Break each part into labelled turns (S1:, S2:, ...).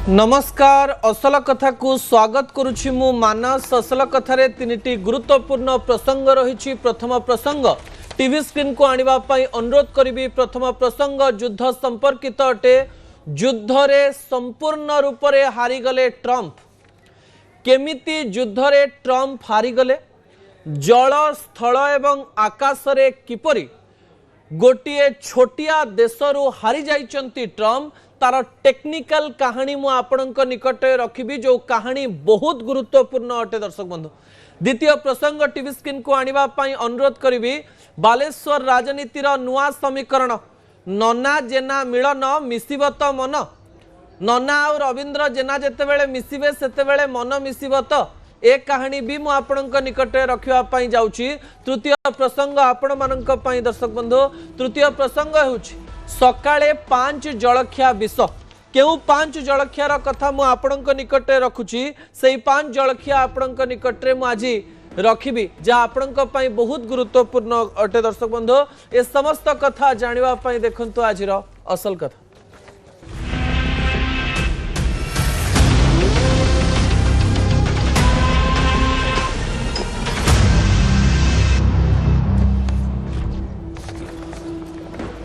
S1: नमस्कार असल कथा को स्वागत करुछि मु मानस असल कथारे तीनिटी गुरुत्वपूर्ण प्रसंग रही। प्रथम प्रसंग टीवी स्क्रीन को आनिबा पई अनुरोध करिबी। प्रथम प्रसंग युद्ध संपर्कित अटे। युद्ध रे संपूर्ण रूप रे हारी गले ट्रंप। केमिति युद्ध रे ट्रंप हारी गले, जल स्थल एवं आकाश रे किपरि गोटे छोटिया देशरू हारी जाइचंती ट्रंप, तार टेक्निकल कहानी मु आपणक निकट रखिबी, जो कहानी बहुत गुरुत्वपूर्ण अटे। दर्शक बंधु, द्वितीय प्रसंग टीवी स्क्रीन को आनिबा पई अनुरोध करिबी। बालेश्वर राजनीतिर नुआ समीकरण, नना जेना मिलन मिसिब त मन। नना और रविंद्र जेना जेतेबेले मिसिबे सेतेबेले मन मिसिब त। ए कहानी भी मु आपणक निकट रखिबा पई जाउची। तृतीय प्रसंग आपण मानक पई दर्शक बंधु, तृतीय प्रसंग होउची सकाळे 5 जलखिया विष। केउ 5 जलखियार कथा मु आपणक निकट रखुची, सेई 5 जलखिया आपणक निकट रे मु आजी रखिबी, जा आपणक पई बहुत गुरुत्वपूर्ण अटे। दर्शक बंधु, ए समस्त कथा जानिबा पई देखंतु आजिर असल कथा।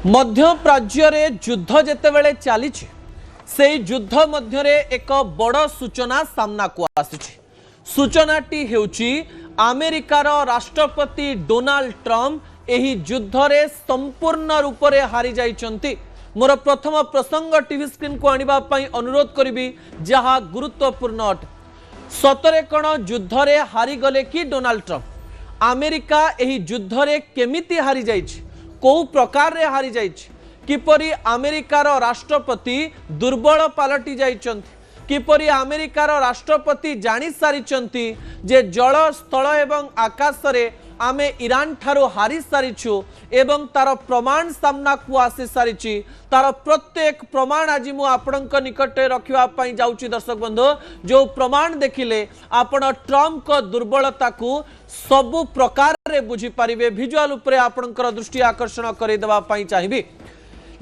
S1: मध्य प्राच्य रे युद्ध जेतेबेले चलीछि, से युद्ध मध्य रे एक बड़ सूचना सामना को आसीछि। सूचनाटी हेउछि अमेरिकार राष्ट्रपति डोनाल्ड ट्रंप एही युद्ध रे संपूर्ण रूप रे हारी जाइचंती। मोर प्रथम प्रसंग टीवी स्क्रीन को आनिबा पई अनुरोध करिबी, जहा गुरुत्वपूर्ण अटे। सतरे कोन युद्ध रे हारी गले कि डोनाल्ड ट्रंप? अमेरिका एही युद्ध रे केमिति हारी जाइछि, को प्रकार रे हारी जाइछि, किपरि अमेरिकार राष्ट्रपति दुर्बल पलटि जाइछन्ति, किपरि अमेरिकार राष्ट्रपति जानि सारिछन्ति जे जल स्थल एवं आकाश रे आमे ईरान ठारो हारी सारिछु एवं तार प्रमाण सामना को आसी सारिछि। तार प्रत्येक प्रमाण आज मु आपणक निकट रखिबा पई जाउछि। दर्शक बंधु, जो प्रमाण देखिले आपण ट्रंप को दुर्बलता को सबु प्रकार रे बुझी पारिबे। विजुअल उपरे आपणकर दृष्टि आकर्षण करै देबा पई चाहिबी।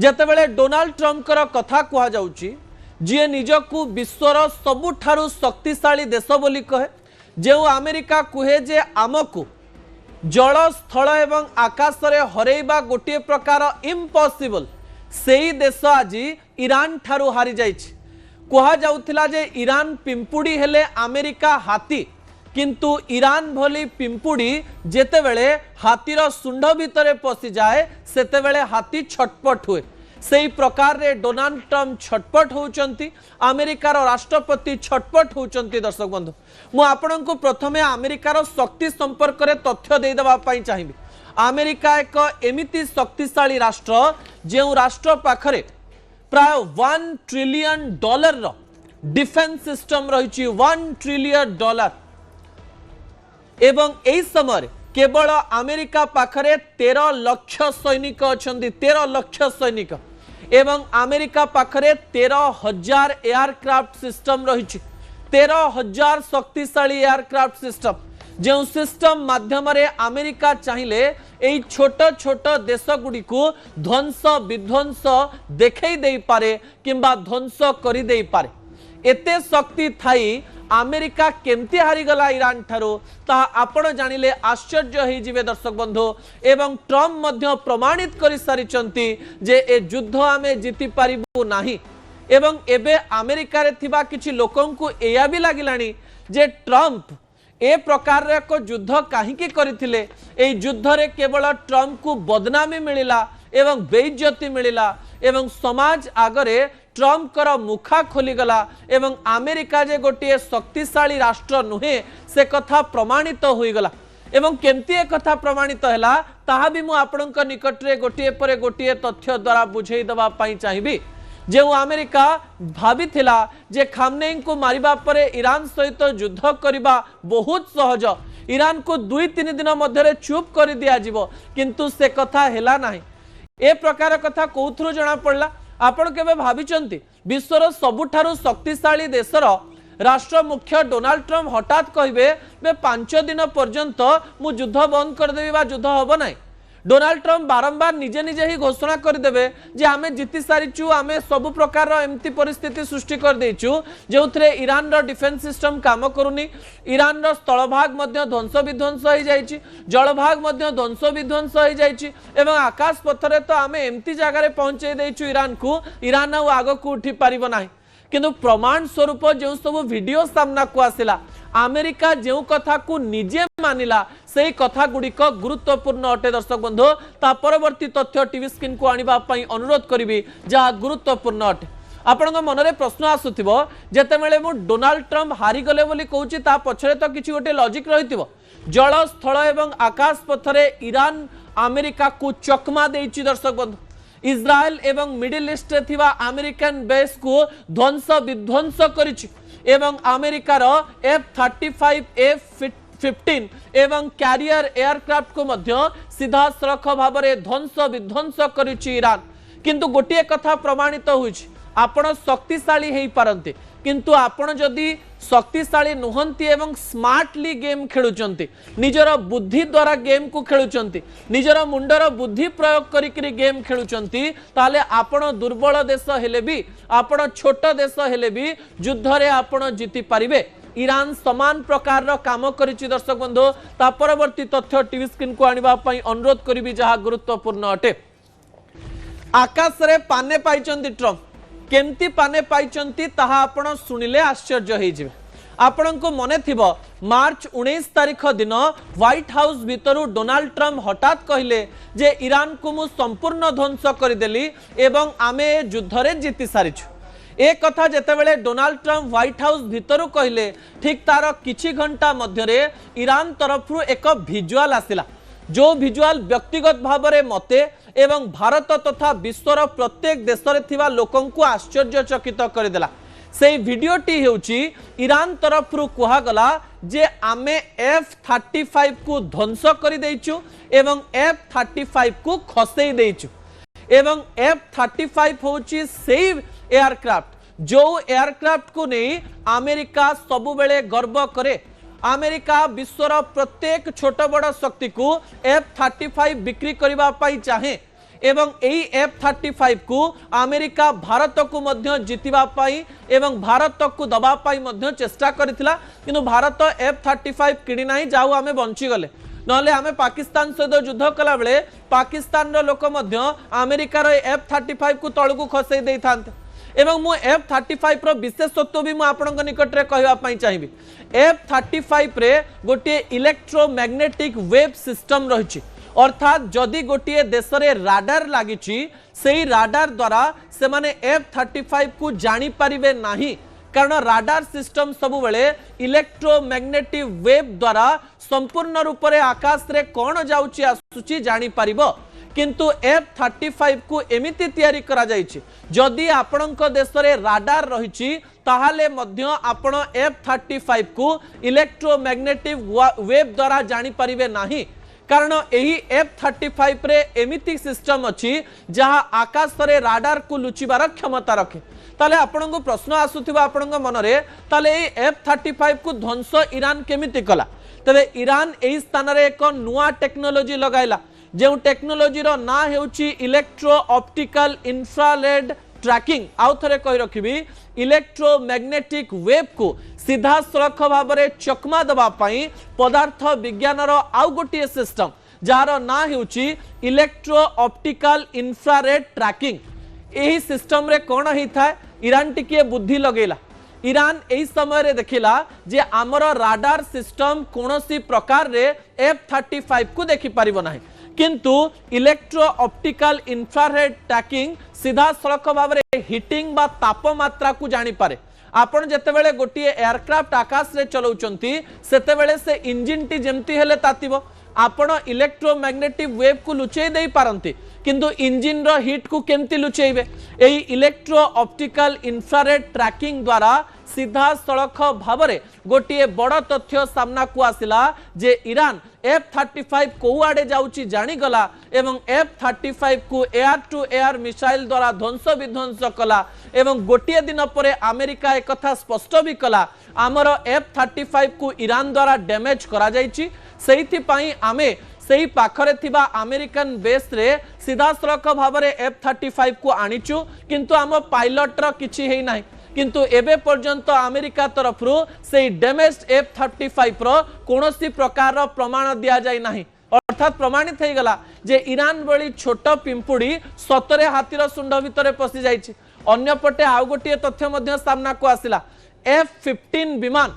S1: जेतेबेले डोनाल्ड ट्रंप कर कथा कुहा जाउछि, जे निजकू विश्वर सबुठारु शक्तिशाली देश बोली कहे, जे अमेरिका कुहे जे आमकू जल स्थल एवं आकाश रे हरेबा गोटे प्रकार इम्पॉसिबल, सेही देश आज ईरान ठारू हारी जाइछि। कुहा जाउथिला जे ईरान पिंपुड़ी हेले अमेरिका हाथी, किंतु ईरान भली पिंपुड़ी जेतेबेले हाथीर सुंड भितरे पशि जाए सेतेबेले हाथी छटपट हुए। सेही प्रकार रे डोनाल्ड ट्रंप छटपट होउचंती, अमेरिकार राष्ट्रपति छटपट होउचंती। दर्शक बंधु, मु आपनकु प्रथमे अमेरिकार शक्ति संपर्क रे तथ्य दे देबा पई चाहिबी। अमेरिका एक एमिति शक्तिशाली राष्ट्र, जेउ राष्ट्र पाखरे प्राय $1 ट्रिलियन रो डिफेंस सिस्टम रहिछि। $1 ट्रिलियन एवं एई समय केवल अमेरिका पाखरे 13 लाख सैनिक अछंती। 13 लाख सैनिक एवं अमेरिका पाखरे 13,000 एयरक्राफ्ट सिस्टम रही। 13,000 शक्तिशाली एयरक्राफ्ट सिस्टम, जो सिस्टम माध्यम रे अमेरिका चाहिए एई छोट छोट देश गुडी को ध्वंस विध्वंस देखई दे पारे किंबा ध्वंस करि दे पारे। एते शक्ति थाई अमेरिका केमती हारीगला ईरान ठारो, ता आपण जानिले आश्चर्य हो जिवे। दर्शक बंधु, एवं ट्रंप मध्य प्रमाणित करि सारिचंती जे ए युद्ध आमे जीति पारिबु नाही। एवं एबे अमेरिका रे थिबा किछि लोकंकु एया भी लागिलानी जे ट्रंप ए प्रकार रे को युद्ध काहीकि करिथिले। ए युद्ध रे केवल ट्रंप को बदनामी मिलिला एवं बेइज्जती मिलिला एवं समाज आगरे ट्रंप कर मुखा खोलीगला एवं अमेरिका जे गोटे शक्तिशाली राष्ट्र नुहे से कथा प्रमाणित होईगला। एवं केमती ए कथा प्रमाणित हैला ताहा भी मु आपणक निकट रे गोटे परे गोटे तथ्य द्वारा बुझेई दबा पई चाहिबी। जे अमेरिका भाबिथिला जे खामनेई को मारिबा परे ईरान सहित युद्ध करिबा बहुत सहज, ईरान को 2-3 दिन मध्यरे चुप कर दिया जिवो, किंतु से कथा हैला नाही। ए प्रकार कथा कोथरो जणा पड़ला? आपण केबे भाबिचंती विश्वर सबुठारु शक्तिशाली देशर राष्ट्र मुख्य डोनाल्ड ट्रंप हठात कहिबे बे 5 दिन पर्यंत मु युद्ध बंद कर देबी बा युद्ध हबो नाही? डोनाल्ड ट्रम्प बारंबार निजे निजे ही घोषणा करदेवे जे आमे जीति सारीचु आमे सब प्रकार एमती परिस्थिति सृष्टि कर देचु जो थे ईरान रो डिफेंस सिस्टम काम करूनी ईरान रो स्थलभाग मध्य ध्वंस विध्वंस हो जाइछि जलभाग मध्य ध्वंस विध्वंस हो जाइछि एवं आकाश पथरे तो आमे एमती जगह पहुंचे देचु ईरान आग को उठी पारिबो नाही किंतु प्रमाण स्वरूप जो सब वीडियो सामना को आसिला अमेरिका जो कथा को निजे मानिला से कथा गुड़िक गुरुत्वपूर्ण अटे दर्शक बंधु ता परवर्ती तथ्य टीवी स्क्रीन को आनिबा पई अनुरोध करिवि जहा गुरुत्वपूर्ण अटे आपन मनरे प्रश्न आसुथिबो जेतेबेले मु डोनाल्ड ट्रम्प हारी गले बोली कहूची ता पछरे तो किछि गोटे लॉजिक रहिथिबो जल स्थल एवं आकाश पथरे ईरान अमेरिका को चकमा देइछि दर्शक बंधु इस्राएल एवं मिडिल ईस्ट थिबा अमेरिकन बेस को ध्वंस विध्वंस करिछि एवं अमेरिकार F-35 F-15 एवं कैरियर एयरक्राफ्ट को मध्य सीधा सड़क भाव में ध्वंस विध्वंस करिछि ईरान किंतु गोटे कथा प्रमाणित होइछि आपण शक्तिशाली हेई पारंते किंतु आपण जदि शक्तिशाली नुहंती एवं स्मार्टली गेम खेलुचंती निजर बुद्धि द्वारा गेम को खेलुचंती निजर मुंडर बुद्धि प्रयोग करिकरी गेम खेलुचंती ताले आपण दुर्बल देश हेले भी आपण छोट देश हेले भी युद्ध रे आपण जीति पारिबे ईरान समान प्रकार रो काम करिछि दर्शक बंधु ता परवर्ती तथ्य टीवी स्क्रीन को आनिबा पई अनुरोध करिवि जहा गुरुत्वपूर्ण अटे आकाश रे पाने पाइचंती ट्रम्प केमती पाने पाइचंती ताहा आपण सुनिले आश्चर्य होई जिवे आपण को मने थिबो मार्च 19 तारिख दिन व्हाइट हाउस भितरु डोनाल्ड ट्रम्प हठात कहले जे ईरान को मु संपूर्ण ध्वंस करदेली एवं आमे युद्ध रे जीति सारिछु ए कथा जेतेबेले डोनाल्ड ट्रम्प व्हाइट हाउस भितरु कहले ठीक तार किछि घंटा मध्यरे ईरान तरफरु एक विजुअल आसिला जो विजुअल व्यक्तिगत भाव में मते एवं भारत तथा विश्वर प्रत्येक देश रे थिबा लोकं को आश्चर्यचकित करदेला से वीडियोटी हेउची ईरान तरफरु कुहा गला जे आमे F-35 को ध्वंस करि देइछु एवं F-35 को खसई देइछु एवं F-35 होची सेव एयरक्राफ्ट जो एयरक्राफ्ट को नहीं अमेरिका सबु बेले गर्व करे अमेरिका विश्वर प्रत्येक छोट बड़ शक्ति को F-35 बिक्री करबा पाई चाहे एवं एई F-35 को अमेरिका भारत को मध्य जीतिबा पाई एवं भारत को दबा पाई मध्य चेष्टा करथिला किंतु भारत F-35 किणी नाही जाऊ आमे बंची गले नले आमे पाकिस्तान सहित युद्ध कला बेले पाकिस्तान रो लोक मध्य अमेरिका रो F-35 को तळ को खसई देई थांते एवं मु F-35 रो विशेषत्व भी मु आपनक निकट रे कहबा पई चाहिबी F-35 रे गोटे इलेक्ट्रोमैग्नेटिक वेव सिस्टम रहिछि अर्थात जदि गोटे देश रे राडार लागिछि सेही राडार द्वारा से माने F-35 को जानी परिबे नाही कारण राडार सिस्टम सबु बेले इलेक्ट्रोमैग्नेटिक वेव द्वारा संपूर्ण रूप से आकाश रे कोन जाउछि आसुछि जानी परिबो किंतु F-35 को एमिति तैयारी करा जाइछि जदि आपणक देश रे राडार रहिछि ताहाले मध्य आपण F-35 को इलेक्ट्रोमैग्नेटिक वेव द्वारा जानी परिबे नाही कारण एही F-35 रे एमिति सिस्टम अछि जहा आकाश रे राडार को लुचिबार क्षमता रखे ताले आपण को प्रश्न आसुथिबा आपण मन रे ताले ए F-35 को ध्वंस ईरान केमिति कला तबे ईरान एही स्थान रे एक नुआ टेक्नोलॉजी लगाइला जो टेक्नोलॉजी रो ना हेउची इलेक्ट्रो ऑप्टिकल इंफ्रारेड ट्रैकिंग आउ थरे कहि रखिबी इलेक्ट्रोमैग्नेटिक वेव को सीधा सड़क भाव में चकमा दबा पाई पदार्थ विज्ञान रो आउ गोटे सिस्टम जार ना हेउची इलेक्ट्रो ऑप्टिकल इंफ्रारेड ट्रैकिंग एही सिस्टम रे कोन ही था ईरान टिके बुद्धि लगेला ईरान एही समय रे देखिला जे हमर राडार सिस्टम कोनोसी प्रकार रे F-35 को देखि परिबो नाही किंतु इलेक्ट्रो ऑप्टिकल इंफ्रारेड ट्रैकिंग सीधा सड़क भाव में हिटिंग बा तापमात्रा को जानी पारे आपण जेतेबेले गोटे एयरक्राफ्ट आकाश रे चलाउचंती सेतेबेले से इंजिन टी जेमती हेले तातिबो आपण इलेक्ट्रोमैग्नेटिक वेव को लुचेई देई पारंती किंतु इंजिन रो हीट को केमती लुचेइबे एई इलेक्ट्रो ऑप्टिकल इंफ्रारेड ट्रैकिंग द्वारा सीधा सड़क भाव में गोटे बड़ तथ्य सामना को आसिला जे ईरान F-35 को आड़े जाउची जानीगला एवं F-35 को एयर टू एयर मिसाइल द्वारा ध्वंस विध्वंस कला एवं गोटे दिन पर अमेरिका एक कथा स्पष्ट भी कला आमर F-35 को ईरान द्वारा डैमेज करा जाइची सेहिथि पई आमे सेही पाखरे थिबा अमेरिकन बेस रे सीधा सड़क भाव में F-35 को आनीचु किंतु आम पायलट रो किछि हेई नाही किंतु एबे पर्यंत अमेरिका तरफ से डैमेज F-35 रो कोनोसी प्रकार रो प्रमाण दिया जाय नाही अर्थात प्रमाणित हो गला जे ईरान भली छोट पिंपुड़ी सतरे हाथीर सुंड भितर पशि जाइछि। अन्यपटे आउ गोटे तथ्य मध्य सामना को आसिला F-15 विमान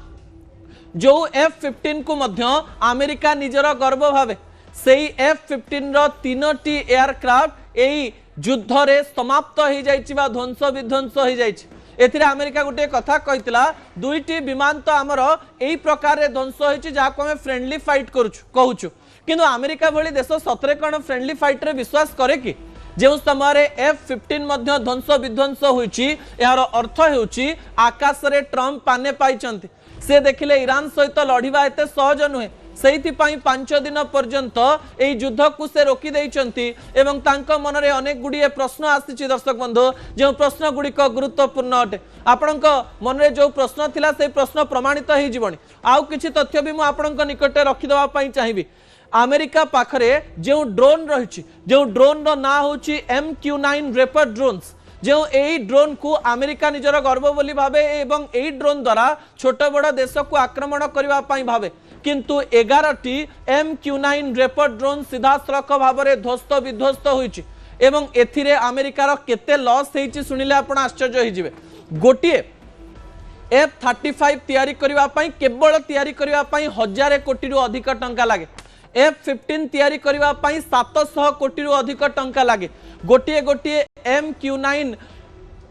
S1: जो F-15 को मध्य अमेरिका निजर गर्व भावे सेही F-15 रो 3टी एयरक्राफ्ट एई युद्ध रे समाप्त हो जाइछि बा ध्वंस विध्वंस हो जाइछि। एथिरे अमेरिका गोटे कथा कहितला दुईटी विमान तो आमर एई प्रकार रे ध्वंस होइछि जाको हम फ्रेंडली फाइट कहूछु किंतु अमेरिका भली देश सतरे कण फ्रेंडली फाइट रे विश्वास करे कि जो समय F-15 मध्य ध्वंस विध्वंस होइछि यार अर्थ हेउछि आकाश रे ट्रम्प पाने पाइचंती से देखिले ईरान सहित लड़िबा एते सहज नुहे सेहिथि पई 5 दिन पर्यंत एई युद्ध को से रोकी देइचंती एवं तांको मन रे अनेक गुडिए प्रश्न आसीछि। दर्शक बंधु जो प्रश्न गुडिक गुरुत्वपूर्ण अटे आपणक मन रे जो प्रश्न थिला से प्रश्न प्रमाणित हेइ जीवनी आउ किछि तथ्य भी मु आपणक निकटे रखि देबा पई चाहिबी। अमेरिका पाखरे जो ड्रोन रही जो ड्रोन रो ना होची MQ-9 रेपर ड्रोन्स जो एई ड्रोन को अमेरिका निजर गर्व बोली भावे एवं एई ड्रोन द्वारा छोट बड़ देश को आक्रमण करबा पई भावे किंतु 11टी MQ-9 रेपर ड्रोन सीधा सड़क भाव में ध्वस्त विध्वस्त होइछि एवं एथिरे अमेरिकार केते लॉस हेइछि सुनिले आपण आश्चर्य हो जिवे। गोटिए F-35 तैयारी करबा पई केवल तैयारी करबा पई 1000 कोटी रु अधिक टंका लागे F-15 तैयारी करबा पई 700 कोटी रु अधिक टंका लागे गोटिए गोटिए MQ-9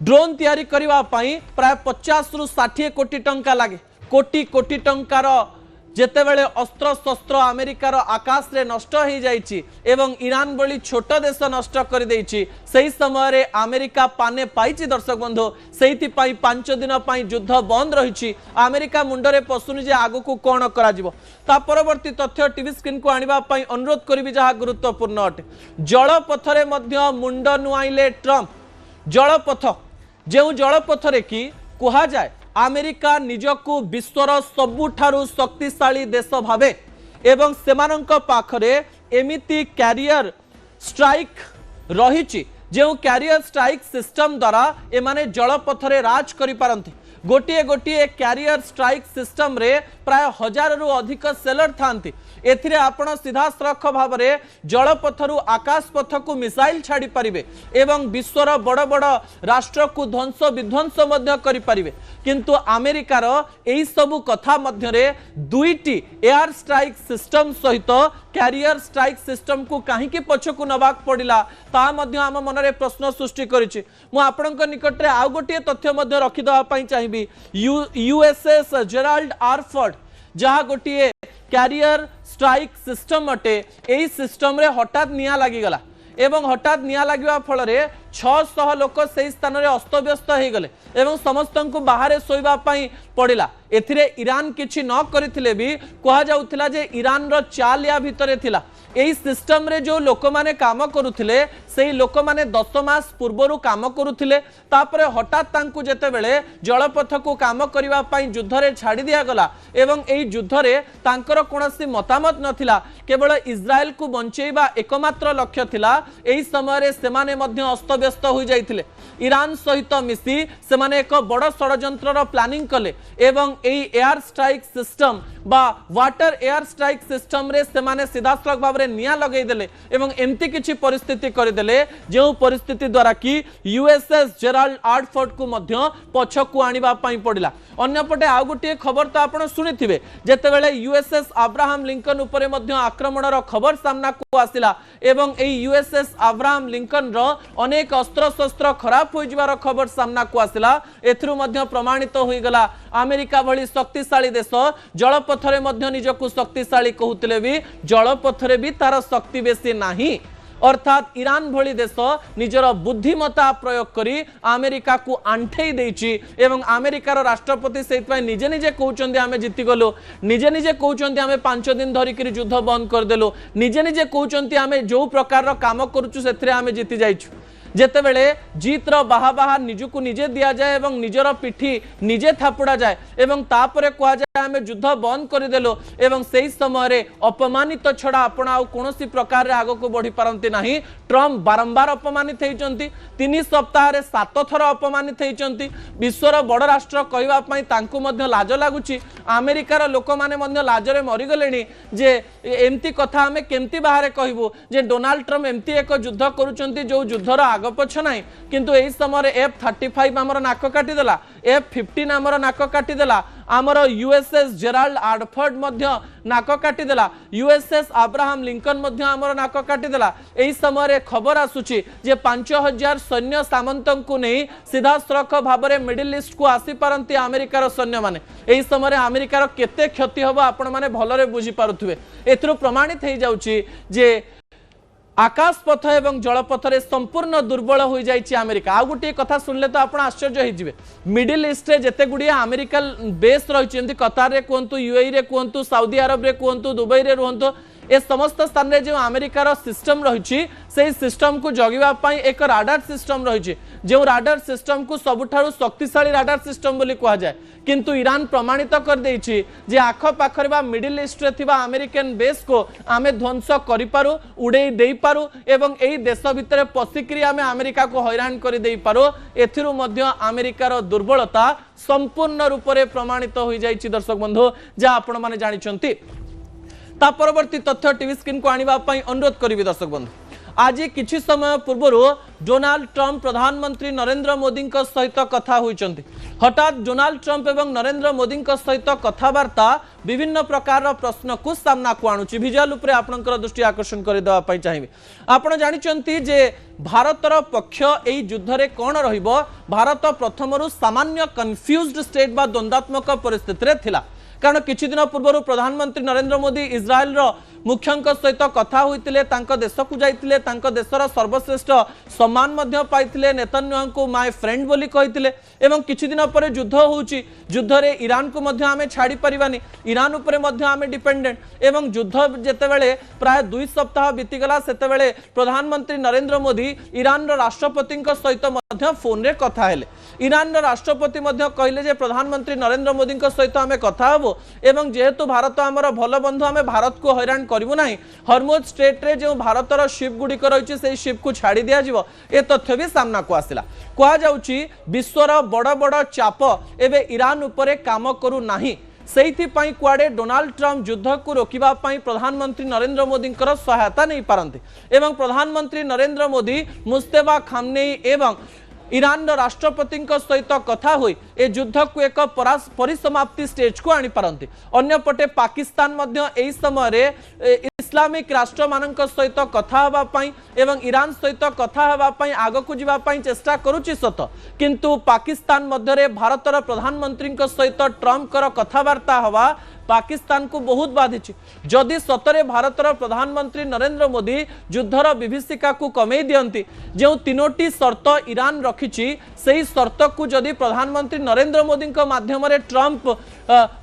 S1: ड्रोन तैयारी करबा पई प्राय 50 रु 60 कोटी टंका लागे कोटी कोटी टंकार जेतेबेले अस्त्र शस्त्र अमेरिकार आकाश रे नष्ट हो जाइछि एवं ईरान भली छोट देश नष्ट कर देइछि सही समय रे अमेरिका पाने पाइछि। दर्शक बंधु सेहिथि पई 5 दिन पई युद्ध बंद रहिछि अमेरिका मुंडरे पसुनि जे आगु को कोन करा जिवो ता परवर्ती तथ्य टीवी स्क्रीन को आनिबा पई अनुरोध करबी जहा गुरुत्वपूर्ण अटे। जलपथरे मध्य मुंड नुआइले ट्रम्प जलपथ जो जलपथरे की कुहा जाए अमेरिका निजकू विश्वर सबुठारु शक्तिशाली देश भावे एवं सेमानंक पाखरे एमिति कैरियर स्ट्राइक रहिछि जो कैरियर स्ट्राइक सिस्टम द्वारा एमाने जलपथरे राज करि पारंती गोटिए गोटिए कैरियर स्ट्राइक सिस्टम रे प्राय 1000 रु अधिक सेलर थांती एथिरे आपण सीधा सड़क भाव में जलपथरु आकाश पथ को मिसाइल छाड़ी पारिबे एवं विश्वर बड़ बड़ राष्ट्र को ध्वंस विध्वंस मध्य करि पारिबे किंतु अमेरिकार एई सबु कथा मध्य रे दुईटी एयर स्ट्राइक सिस्टम सहित कैरियर स्ट्राइक सिस्टम को कहीं पछकु नबाक पड़िला ता मध्य आम मन रे प्रश्न सृष्टि करिछि। मु आपणक निकट रे आउ गोटे तथ्य मध्य रखि दवा पई चाहिबी USS जेराल्ड आर फोर्ड जहा गोटे कैरियर स्ट्राइक सिस्टम अटे एई सिस्टम रे हठात निया लागि गला एवं हठात निया लगिवा फल रे 600 लोक से स्थान रे अस्तव्यस्त हो गले एवं समस्त को बाहर सोइबा पई पड़िला एथिरे ईरान किछि न करिथिले भी कहा जाउथिला जे ईरान रो चाल या भितरे थिला एई सिस्टम रे जो लोक माने काम करुथिले सेही लोक माने 10 मास पूर्वरु काम करुथिले तापरे हठात तांकु जेते बेले जलपथ को काम करिवा पई युद्ध रे छाडी दिया गला एवं एई युद्ध रे तांकर कोनोसी मतामत नथिला केवल इस्राएल को बंचेइबा एकमात्र लक्ष्य थिला एई समय रे सेमाने मध्य अस्तव्यस्त हो जाइथिले ईरान सहित मिसी सेमाने एक बड़ षडयंत्रर प्लानिंग कले एवं एई एयर स्ट्राइक सिस्टम बा वाटर एयर स्ट्राइक सिस्टम रे सेमाने सीधासलख भाव निया लगे देले एवं एमती किछि परिस्थिति करदेले जो परिस्थिति द्वारा कि USS जेराल्ड आर फोर्ड को मध्य पछकु आनिबा पई पड़िला। अन्यपटे आउ गोटे खबर तो आपण सुनिथिबे जेतेबेले USS अब्राहम लिंकन उपरे मध्य आक्रमणर खबर सामना को आसिला एवं एई USS अब्राहम लिंकन रो अनेक अस्त्र शस्त्र खराब हो जिवार खबर सामना को आसिला एथरु मध्य प्रमाणित होई गला अमेरिका भली शक्तिशाली देश जलपथरे मध्य निजकु शक्तिशाली कहूतिले भी जलपथरे भी तार शक्ति बेसी नाही अर्थात ईरान भली देश निजर बुद्धिमता प्रयोग करी अमेरिका को आंठेई देइछि एवं अमेरिकार राष्ट्रपति सेइतपय निजे निजे कहउचंदी आमे जिति गलो निजे निजे कहउचंदी आमे 5 दिन धरि कि युद्ध बंद कर देलो निजे निजे कहउचंदी आमे जो प्रकार रो काम करूछु सेथरे आमे जिति जाइछु जेतेबेले जीतर बाहा बाहा निजुकु निजे दिया जाए एवं निजर पिठी निजे थापुड़ा जाए एवं तापरे कहा जाए आम युद्ध बंद करदेलु एवं से समय अपमानित छड़ा आपण आउ कौन प्रकार आग को बढ़ी पारती ना। ट्रम्प बारंबार अपमानित होती 3 सप्ताह 7 थर अपमानित होती विश्वर बड़ राष्ट्र कहवाई लाज लगुच अमेरिकार लोक मैंने लाजरे मरीगले जे एमती कथा आम केमती बाहर कहबू जे डोनाल्ड ट्रम्प एमती एक युद्ध करुँच जो युद्धर आग पछ ना किंतु यही समय F-35 आमर नाक काटिदेला F-15 आमर नाक काटिदेला आमर यूएसएस जेराल्ड आर्डफोर्ड नाक काटिदेला यूएसएस अब्राहम लिंकन आमर नाक काटिदेला। यही समय खबर आसुची जे 5000 सैन्य सामंत को नहीं सीधा सड़क भाव में मिडिल ईस्ट को आसी पारती अमेरिकार सैन्य माने यही समय अमेरिकार केते क्षति हम आपण मैंने भलरे बुझी पारुथिबे। एथरो प्रमाणित हो जाउची जे आकाश पथ एवं जलपथ रे संपूर्ण दुर्बल हो जाइए अमेरिका। आ गोटे कथा सुनले तो आप आश्चर्य हो मिडिल ईस्ट रे जेते गुड़िया अमेरिकन बेस रही कतार रे कहतु यूएई रे कहतु साउदी अरब रे कहतु दुबई रे रुहतु ए समस्त स्थान रे जो अमेरिकार सिस्टम रही से सिस्टम को जगवा एक राडार सिस्टम रही जो राडार सिस्टम को सबुठारु शक्तिशाली राडार सिस्टम बोली कहा जाए किंतु ईरान प्रमाणित कर देछि जे आख पाखरे बा मिडिल ईस्ट रे थिबा अमेरिकन बेस को आमे ध्वंस करि पारू उड़ेई देई पारू एवं एही देश भितर पसिकरी आमे अमेरिका को हैरान कर देई पारू। एथिरु मध्य अमेरिकार दुर्बलता संपूर्ण रूप से प्रमाणित हो जाइछि दर्शक बंधु जा आपण माने जानिछंती। ता परवर्ती तथ्य टीवी स्क्रीन को आनिबा पई अनुरोध करिवि दर्शक बंधु। आज किछि समय पूर्व डोनाल्ड ट्रम्प प्रधानमंत्री नरेंद्र मोदी सहित कथा होइचंती। हठात डोनाल्ड ट्रम्प एवं नरेंद्र मोदी सहित कथबार्ता विभिन्न प्रकार प्रश्न को सामना को आणुची। विजुअल उपरे आपनकर दृष्टि आकर्षण कर देवा पई चाहिबे। आपण जानिचंती जे भारतर पक्ष एई युद्ध रे कोन रहिबो। भारत प्रथमरु सामान्य कन्फ्यूज्ड स्टेट बा द्वंद्वात्मक परिस्थिति रे थिला कारण किछि दिन पूर्व प्रधानमंत्री नरेंद्र मोदी इस्राएल रो मुख्यंक सहित कथा होइतिले देश को जाइतिले देशर सर्वश्रेष्ठ सम्मान मध्य पाइतिले नेतन्याहू को माय फ्रेंड बोली कहितिले एवं किछि दिन पर युद्ध होउची युद्ध रे ईरान को मध्य आमे छाड़ी परिबानी ईरान उपरे मध्य आमे डिपेंडेंट एवं युद्ध जेतेबेले प्राय 2 सप्ताह बीतीगला सेतेबेले प्रधानमंत्री नरेंद्र मोदी ईरान रो राष्ट्रपति सहित मध्य फोन रे कथा हेले। ईरान रो राष्ट्रपति मध्य कहले जे प्रधानमंत्री नरेंद्र मोदी सहित आमे कथा हबो एवं जेहेतु भारत आमर भल बंधु आमे भारत को हैरान करिवु नाही हरमुज स्टेट रे जो भारतर शिप गुड़िक रही से शिप को छाड़ी दिया जिवो ए तथ्य भी सामना को आसिला। कहा जाउची विश्वर बड़ बड़ चाप एबे ईरान उपरे काम करू नाही सेइथिपाई कुआडे डोनाल्ड ट्रम्प युद्ध को रोकिबा पाई प्रधानमंत्री नरेंद्र मोदी सहायता नहीं पारंती एवं प्रधानमंत्री नरेंद्र मोदी मुस्तफा खामनेई एवं ईरान राष्ट्रपति सहित कथा हुई ए युद्ध को एक परिसमाप्ति स्टेज को आनी पारंती। अन्यपटे पाकिस्तान मध्य एई समय इस्लामिक राष्ट्र मानक सहित कथा हवा पाई एवं ईरान सहित कथा हवा पाई आग को जीवा पाई चेष्टा करुची सत किंतु पाकिस्तान मध्य भारतर प्रधानमंत्री सहित ट्रम्प कर कथबार्ता हवा पाकिस्तान को बहुत बाधि जदि सतरे भारतर प्रधानमंत्री नरेंद्र मोदी युद्धर विभीषिका को कमे दियंती जो 3टी शर्त ईरान रखिछि सेही शर्त को जदि प्रधानमंत्री नरेंद्र मोदी माध्यम ट्रम्प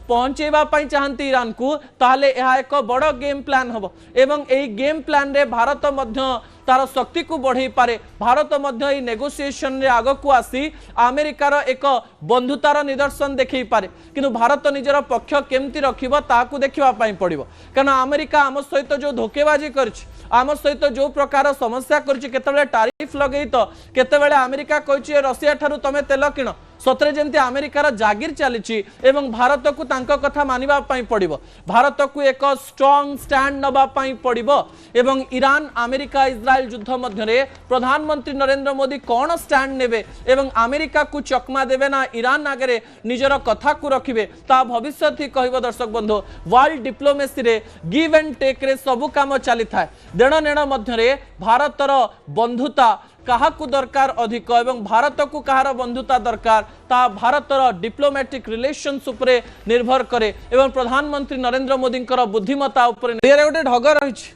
S1: पहुंचेबा पाई चाहती ईरान को ताहले यह एक बड़ गेम प्लान हम एवं एई गेम प्लान रे भारत मध्य तार शक्ति को बढ़ई पारे भारत मध्य नेगोशिएशन रे आग को आसी अमेरिकार एक बंधुतार निदर्शन देखई पारे किंतु भारत निजर पक्ष केमती रखिबो ताकू देखिबा पाई पड़िबो कारण अमेरिका आम सहित जो धोकेबाजी करछि आम सहित जो प्रकार समस्या करछि केतेबेले टारिफ लगई तो केतेबेले अमेरिका कहिछि रशिया ठारू तमे तेल किण सतरे जमती अमेरिकार जागिर चली एवं भारत को तांको कथा मानिबा पाई पड़िबो भारत को एक स्ट्रांग स्टैंड नबा पाई पड़िबो एवं ईरान अमेरिका इस्राएल युद्ध मध्य प्रधानमंत्री नरेंद्र मोदी कौन स्टैंड नेबे एवं अमेरिका को चकमा देबे ना ईरान आगे निजर कथा को रखिबे ता भविष्य ही कहबो दर्शक बंधु वर्ल्ड डिप्लोमेसी रे गिव एंड टेक रे सबु काम चली थाए देण नेण मध्य भारतर बंधुता काहाकू दरकार अधिक एवं भारत को कहार बंधुता दरकार ता भारतर डिप्लोमेटिक रिलेशंस उपरे निर्भर करे एवं प्रधानमंत्री नरेंद्र मोदी बुद्धिमता उपरे गोटे ढग रही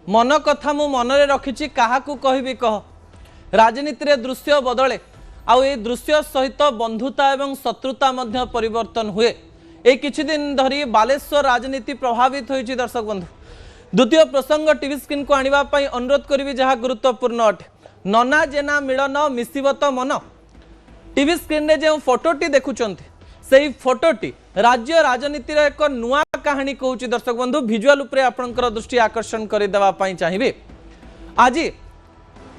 S1: मन कथा मु मन रे रखिछि काहाकू कहबी कह राजनीति रे दृश्य बदले आउ ए दृश्य सहित बंधुता एवं शत्रुता मध्य परिवर्तन हुए ए किछि दिन धरी बालेश्वर राजनीति प्रभावित होइछि दर्शक बंधु। द्वितीय प्रसंग टीवी स्क्रीन को आनिबा पई अनुरोध करिवि जहा गुरुत्वपूर्ण अटे नना जेना मिलन मिसिब तो मन टीवी स्क्रीन रे जो फोटोटी देखुंत से फोटोटी राज्य राजनीतिर एक नुआ कहानी कहूँ दर्शक बंधु भिजुआल उपरे आपणकर दृष्टि आकर्षण करदेवाई चाहिए। आज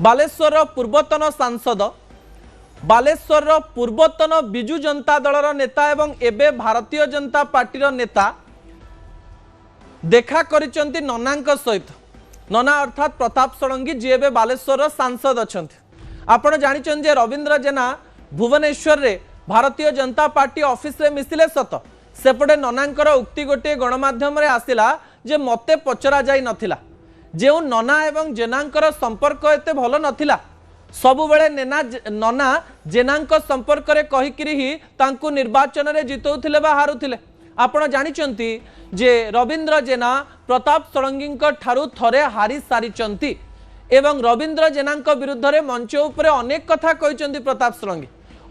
S1: बालेश्वर पूर्वतन सांसद बालेश्वर पूर्वतन बिजु जनता दलर नेता एवं एबे भारतीय जनता पार्टी नेता देखा करिसेंती ननांक सहित नना अर्थात प्रताप षडंगी जी एबे बालेश्वर सांसद अच्छा आपण जानिछन जे रविंद्र जेना भुवनेश्वर रे भारतीय जनता पार्टी ऑफिस रे मिसिले सत सेपटे ननांकर उक्ति गोटे गणमाध्यम रे आसिला जे मते पचरा जाई नथिला जे नना एवं जेनांकर संपर्क एते भलो नथिला सबु बेले नना जेनांक संपर्क रे कहिकिरी ही तांकु निर्वाचन रे जितौथिले बा हारुथिले। आपण जानिचंती जे रविंद्र जेना प्रताप षडंगी ठारू थरे हारी सारिचंती एवं रविंद्र जेनांक विरुद्ध रे मंच उपरे अनेक कथा कहिचंती प्रताप षडंगी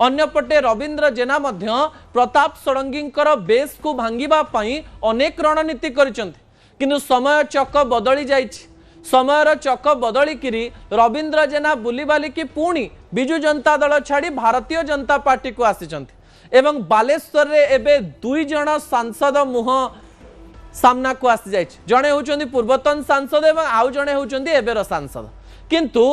S1: अन्यपटे रविंद्र जेना मध्य प्रताप षडंगी बेस को भांगिबा पई अनेक रणनीति करिचंती किंतु समय चक बदली जाइछि समयर चक बदलिकी रविंद्र जेना बुलीबाली की पुणी बिजु जनता दल छाड़ी भारतीय जनता पार्टी को आसीचंती एवं बालेश्वर रे एबे दुई जन सांसद मुह सामना को आसी जाइछि जणे होउचंदी पूर्वतन सांसद एवं आउ जणे होउचंदी एबेर सांसद किंतु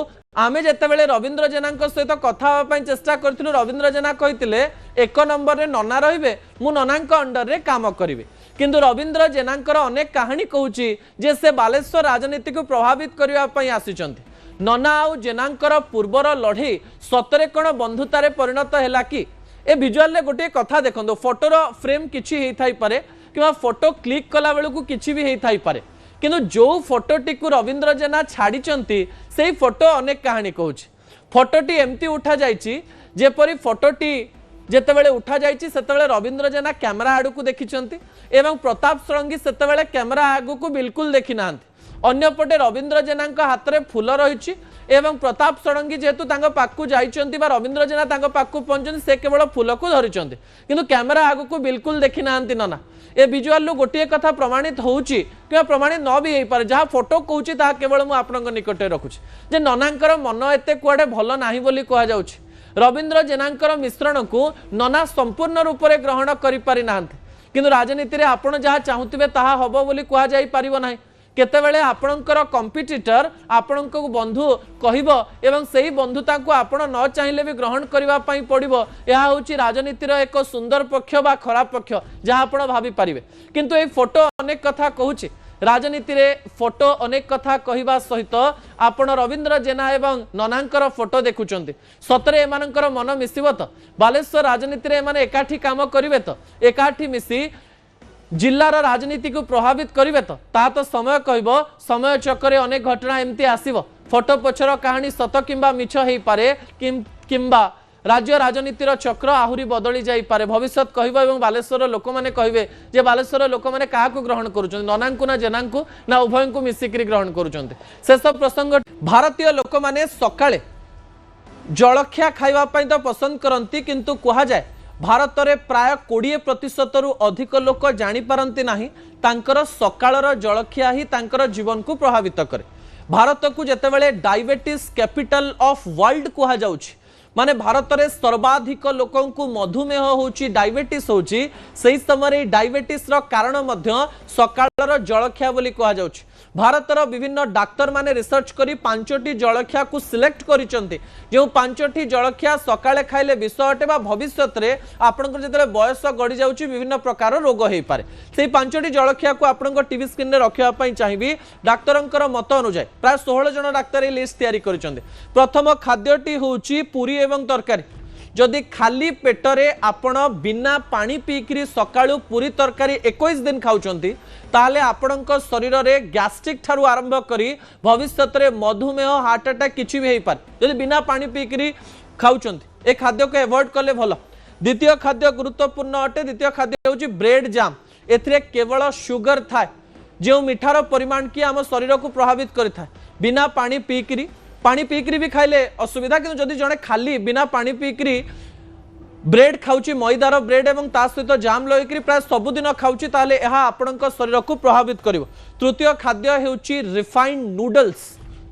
S1: आमे जेतेबेले रविंद्र जेनांक सहित कथा होबा चेष्टा करथिलु रविंद्र जेना कहिथिले एक नंबर रे नना रहिबे मु ननांक अंडर रे काम करिवे किंतु रविंद्र जेनांकर अनेक कहानी कहूची जे से बालेश्वर राजनीति को प्रभावित करबा पई आसीचंती नना आउ जेनांकर पूर्वर लड़े सतरे कोन बंधुतारे परिणत हैला कि ए विजुअल रे गोटे कथा देखंदो फोटोर फ्रेम किछि हेई थाई पारे किबा फोटो क्लिक कला बेलकु किछि भी हेई थाई पारे किंतु जो फोटोटी को रविंद्र जेना छाड़ीचंती से फोटो अनेक कहानी कहूची फोटोटी एमती उठा जाइछि जेपरी फोटोटी जेतेबेले उठा जाइछि सेतेबेले रविंद्र जेना कैमरा आडू को देखिचंती एवं प्रताप षडंगी सेतेबेले कैमरा आगु को बिल्कुल देखि नांती अन्यपटे रविंद्र जेनांक हाथ रे फूल रहिछि एवं प्रताप षडंगी जेहेतु तांको पाकु जाइचंती बा रविंद्र जेना तांको पाकु पहुंचंती से केवल फूल को धरिचंती किंतु कैमरा आगु को बिल्कुल देखि नांती नना ए विजुअल गोटे कथा प्रमाणित होउची कि प्रमाणित न भी हेई पारे जहाँ फोटो कहूची ता केवल मु आपनक निकटे रखुची जे ननांकर मन एते कुआडे भलो नाही बोली कहा जाउची रविंद्र जेनांकर मिश्रण को नना संपूर्ण रूप से ग्रहण करि पारि नांती किंतु राजनीति रे आपण जहाँ चाहूथिबे ताहा हबो बोली कहा जाई पारिबो नाही केतेबेले आपणकर कंपिटिटर आपणक बंधु कहबो एवं सही बंधुता को आपण न चाहिले भी ग्रहण करबा पई पड़िबो यह होची राजनीतिर एक सुंदर पक्ष बा खराब पक्ष जहाँ आपण भाबी पारिबे किंतु ए फोटो अनेक कथा कहूची राजनीति रे फोटो अनेक कथा कहवा सहित आपण रविंद्र जेना एवं ननांकर फोटो देखुचंती सतरे एमानकर मन मिसिबो तो बालेश्वर राजनीति रे एमाने एकाठी काम करिवे तो एकाठी मिसी जिल्लार राजनीति को प्रभावित करिवे तो समय कहबो समय चक्कर अनेक घटना एमती आसीबो फोटो पछर कहानी सत किंबा मिछ हेई पारे किंबा राज्य राजनीतिर चक्र आहुरी बदली जाई पारे भविष्यत कहबो एवं बालेश्वर लोक माने कहबे जे बालेश्वर लोक माने काहाकू ग्रहण करूछन ननांकु ना जेनांकु ना उभयंकु मिसिकरी ग्रहण करूछन शेष प्रसंग भारतीय लोक माने सकाळे जलखिया खाइबा पई तो पसंद करंती किंतु कहा जाए भारत में प्राय 20% रु अधिक लोक जानी पारंती नाही तांकर सकाळर जलखिया ही तांकर जीवन को प्रभावित करे भारत को जेतेबेले डायबिटीज कैपिटल ऑफ वर्ल्ड कहा जाउछि माने भारत में सर्वाधिक लोकों को मधुमेह होची डायबिटीज होची सही समय डायबिटीज रो कारण मध्य सकाळर जलखिया बोली कहा जाउछि भारतर विभिन्न डाक्तर माने रिसर्च करी 5टी जलखिया को सिलेक्ट करिसंती जो 5टी जलखिया सकाळे खाइले विष अटे बा भविष्यत रे आपनकर जेतले बयस गडी जाउछि विभिन्न प्रकार रोग हेई पारे सेही 5टी जलखिया को आपनकर टीवी स्क्रीन रे रखिया पई चाहिबी डाक्तरंकर मत अनुसार प्राय 16 जन डाक्तर ए लिस्ट तयारी करिसंती प्रथम खाद्यटी होउछि पूरी एवं तरकारी जदि खाली पेटरे आपण बिना पानी पीकरी सकाळु पूरी तरकारी 21 दिन खाउचंती ताले आपणक शरीर रे गैस्ट्रिक ठारू आरंभ करी भविष्यत रे मधुमेह हार्ट अटैक किछि भी हेई पार जदि बिना पानी पीकरी खाउचंती ए खाद्य को अवॉइड करले भलो द्वितीय खाद्य गुरुत्वपूर्ण अटे द्वितीय खाद्य होची ब्रेड जाम एथिरे केवल शुगर थाए जो मिठार परिमाण की आम शरीर को प्रभावित करिथाय बिना पानी पीकरी भी खाइले असुविधा किंतु जदि जने खाली बिना पानी पीकरी ब्रेड खाउची मैदार ब्रेड एवं ता सहित जाम लईकरी प्राय सबुदिन खाउची शरीर को प्रभावित करिवो तृतीय खाद्य हेउची रिफाइंड नूडल्स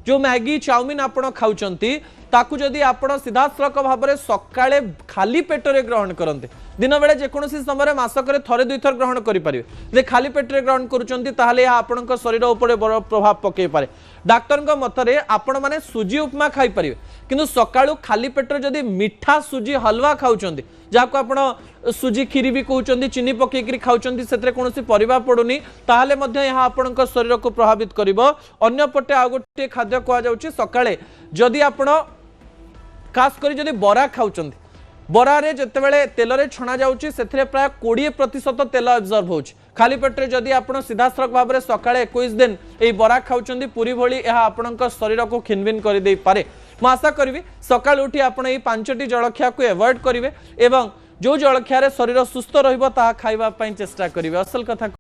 S1: जो मैगी चाउमिन आपण खाऊंती ताकू जदि आपण सीधासलख भाव में सकाळे खाली पेटरे ग्रहण करते दिन बेले जेकोसी समय मासक थरे दुई थर ग्रहण करेंगे खाली पेटरे ग्रहण करुँच शरीर उपर बड़ प्रभाव पकई पारे डाक्तर मतरे आपण मैंने सुजी उपमा खाई पारे किंतु सकाळू खाली पेटर जदि मीठा सुजी हलवा खाऊंट जहाँ आपण सुजी खीरी भी कहते चीनी पकईकरी खाऊंट से कौन परिवा पड़ूनी ताहले यहाँ आपण शरीर को प्रभावित कर अंपटे आ गोटे खाद्य कहुच्छे सकाळे जदि आपण खास करी जदि बरा खाऊंट बरारे जितेबाला तेल रे छणा जाउची सेथिरे प्राय 20% तेल अब्जर्व होउची खाली पेटरे जदि आपण सीधासलख भाव में सकाळे 21 दिन ए बरा खाऊंट पूरी भली यह आपण शरीर को खिनभिन कर दे पारे मु आशा करी सकाळ उठी आपण ए 5टी जलखिया को एवॉइड करेंगे एवं जो जलखिया शरीर सुस्थ रहिबो ताहा खाइबा पई चेष्टा करेंगे असल कथा